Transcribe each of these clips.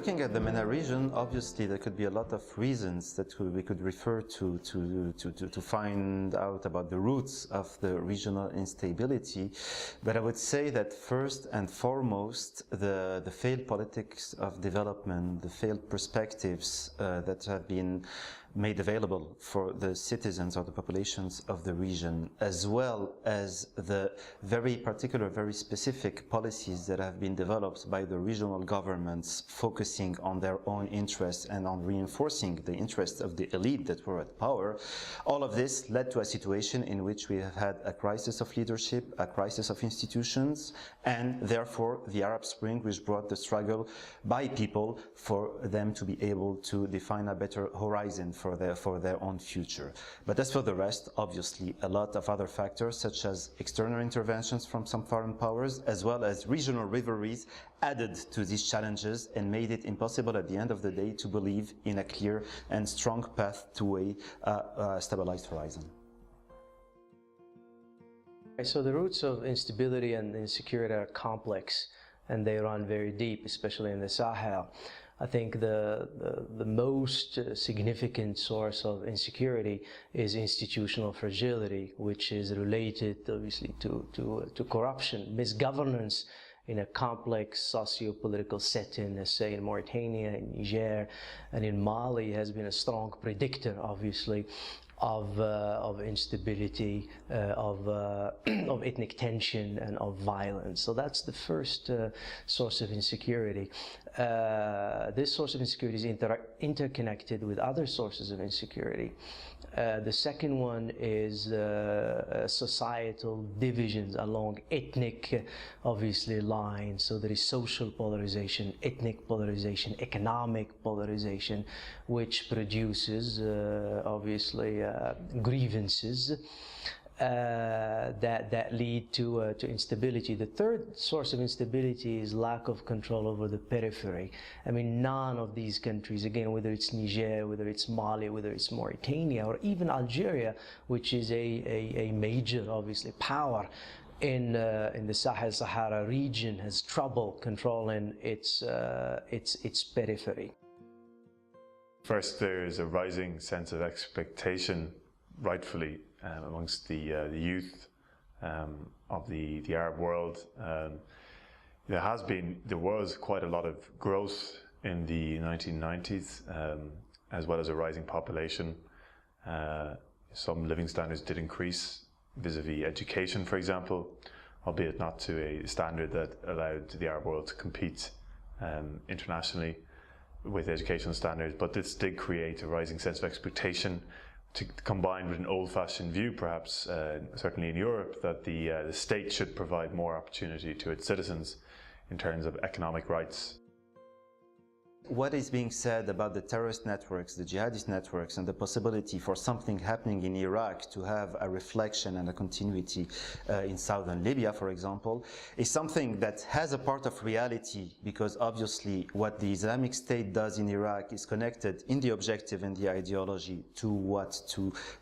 Looking at the MENA region, obviously there could be a lot of reasons that we could refer to find out about the roots of the regional instability. But I would say that first and foremost, the failed politics of development, the failed perspectives that have been made available for the citizens or the populations of the region, as well as the very particular, very specific policies that have been developed by the regional governments focusing on their own interests and on reinforcing the interests of the elite that were at power. All of this led to a situation in which we have had a crisis of leadership, a crisis of institutions, and therefore the Arab Spring, which brought the struggle by people for them to be able to define a better horizon for their own future. But as for the rest, obviously a lot of other factors such as external interventions from some foreign powers, as well as regional rivalries, added to these challenges and made it impossible at the end of the day to believe in a clear and strong path to a stabilized horizon. So the roots of instability and insecurity are complex, and they run very deep, especially in the Sahel. I think the most significant source of insecurity is institutional fragility, which is related obviously to corruption, misgovernance in a complex socio-political setting, as say in Mauritania, in Niger, and in Mali, has been a strong predictor, obviously, of instability, of ethnic tension, and of violence. So that's the first source of insecurity. This source of insecurity is interconnected with other sources of insecurity. The second one is societal divisions along ethnic, obviously, lines. So there is social polarization, ethnic polarization, economic polarization, which produces, obviously, grievances that lead to instability. The third source of instability is lack of control over the periphery. I mean, none of these countries, again, whether it's Niger, whether it's Mali, whether it's Mauritania, or even Algeria, which is a major, obviously, power in the Sahel-Sahara region, has trouble controlling its periphery. First, there is a rising sense of expectation, rightfully, amongst the youth of the Arab world. There was quite a lot of growth in the 1990s, as well as a rising population. Some living standards did increase vis-a-vis education, for example, albeit not to a standard that allowed the Arab world to compete internationally with educational standards, but this did create a rising sense of expectation, combined with an old-fashioned view, perhaps, certainly in Europe, that the state should provide more opportunity to its citizens in terms of economic rights. What is being said about the terrorist networks, the jihadist networks, and the possibility for something happening in Iraq to have a reflection and a continuity in southern Libya, for example, is something that has a part of reality, because obviously what the Islamic State does in Iraq is connected in the objective and the ideology to what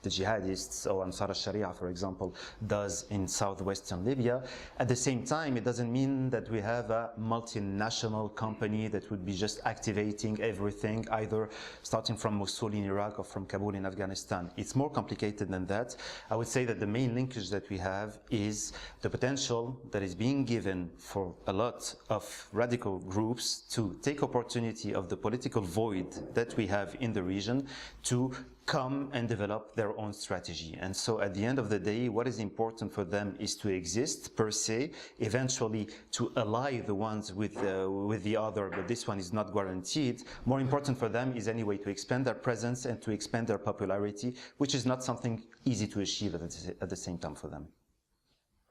the jihadists, or Ansar al-Sharia, for example, does in southwestern Libya. At the same time, it doesn't mean that we have a multinational company that would be just activating everything, either starting from Mosul in Iraq or from Kabul in Afghanistan. It's more complicated than that. I would say that the main linkage that we have is the potential that is being given for a lot of radical groups to take opportunity of the political void that we have in the region to come and develop their own strategy. And so at the end of the day, what is important for them is to exist per se, eventually to ally the ones with the other, but this one is not guaranteed. More important for them is anyway to expand their presence and to expand their popularity, which is not something easy to achieve at the same time for them.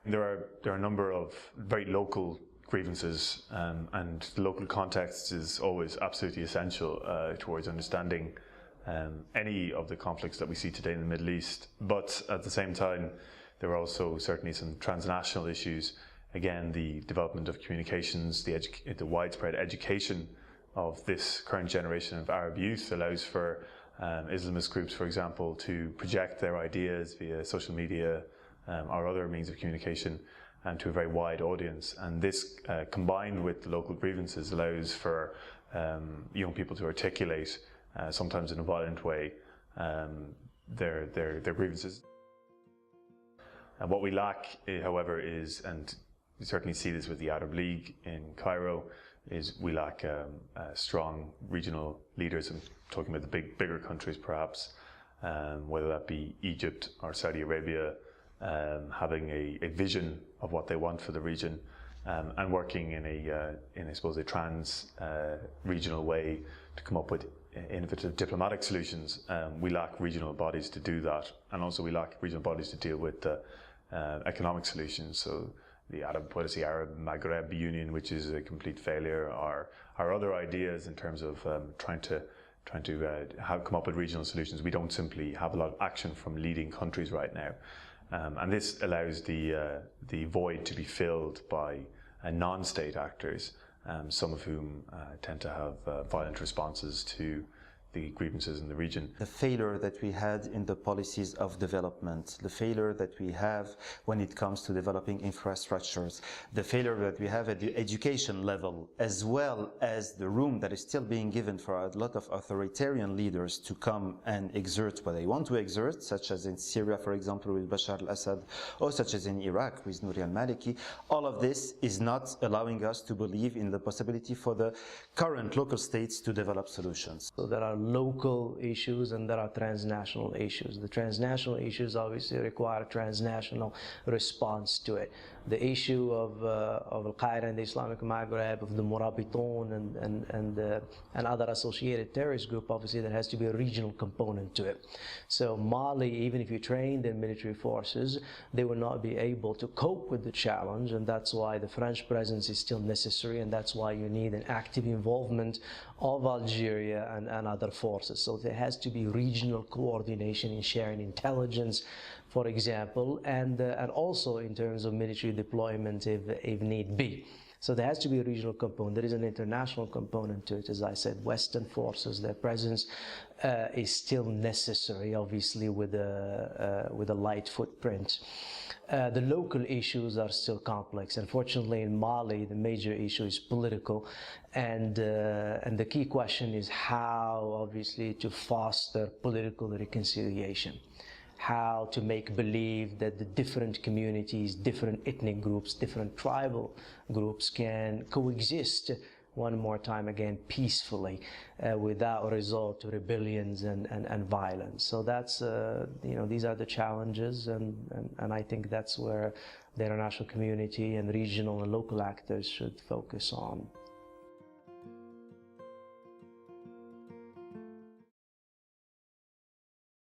There are a number of very local grievances, and the local context is always absolutely essential towards understanding any of the conflicts that we see today in the Middle East. But at the same time, there are also certainly some transnational issues. Again, the development of communications, the widespread education of this current generation of Arab youth allows for Islamist groups, for example, to project their ideas via social media or other means of communication to a very wide audience. And this, combined with the local grievances, allows for young people to articulate, sometimes in a violent way, their grievances. And what we lack, however, is, and we certainly see this with the Arab League in Cairo, is we lack strong regional leaders. I'm talking about the bigger countries perhaps, whether that be Egypt or Saudi Arabia, having a vision of what they want for the region, and working in I suppose, a trans-regional way to come up with innovative diplomatic solutions. We lack regional bodies to do that, and also we lack regional bodies to deal with economic solutions. So the Arab Maghreb Union, which is a complete failure, or other ideas in terms of trying to come up with regional solutions. We don't simply have a lot of action from leading countries right now, and this allows the void to be filled by non-state actors, some of whom tend to have violent responses to the grievances in the region. The failure that we had in the policies of development, the failure that we have when it comes to developing infrastructures, the failure that we have at the education level, as well as the room that is still being given for a lot of authoritarian leaders to come and exert what they want to exert, such as in Syria, for example, with Bashar al-Assad, or such as in Iraq with Nouri al-Maliki. All of this is not allowing us to believe in the possibility for the current local states to develop solutions. So there are local issues and there are transnational issues. The transnational issues obviously require a transnational response to it. The issue of Al-Qaeda and the Islamic Maghreb, of the Murabitun and other associated terrorist group, obviously there has to be a regional component to it. So Mali, even if you train their military forces, they will not be able to cope with the challenge, and that's why the French presence is still necessary, and that's why you need an active involvement of Algeria and other forces. So there has to be regional coordination in sharing intelligence, for example, and also in terms of military deployment if need be. So there has to be a regional component. There is an international component to it. As I said, Western forces, their presence is still necessary, obviously with a light footprint. The local issues are still complex. Unfortunately, in Mali, the major issue is political, and the key question is how, obviously, to foster political reconciliation. How to make believe that the different communities, different ethnic groups, different tribal groups can coexist one more time again peacefully without resort to rebellions and violence. So that's, these are the challenges, and I think that's where the international community and regional and local actors should focus on.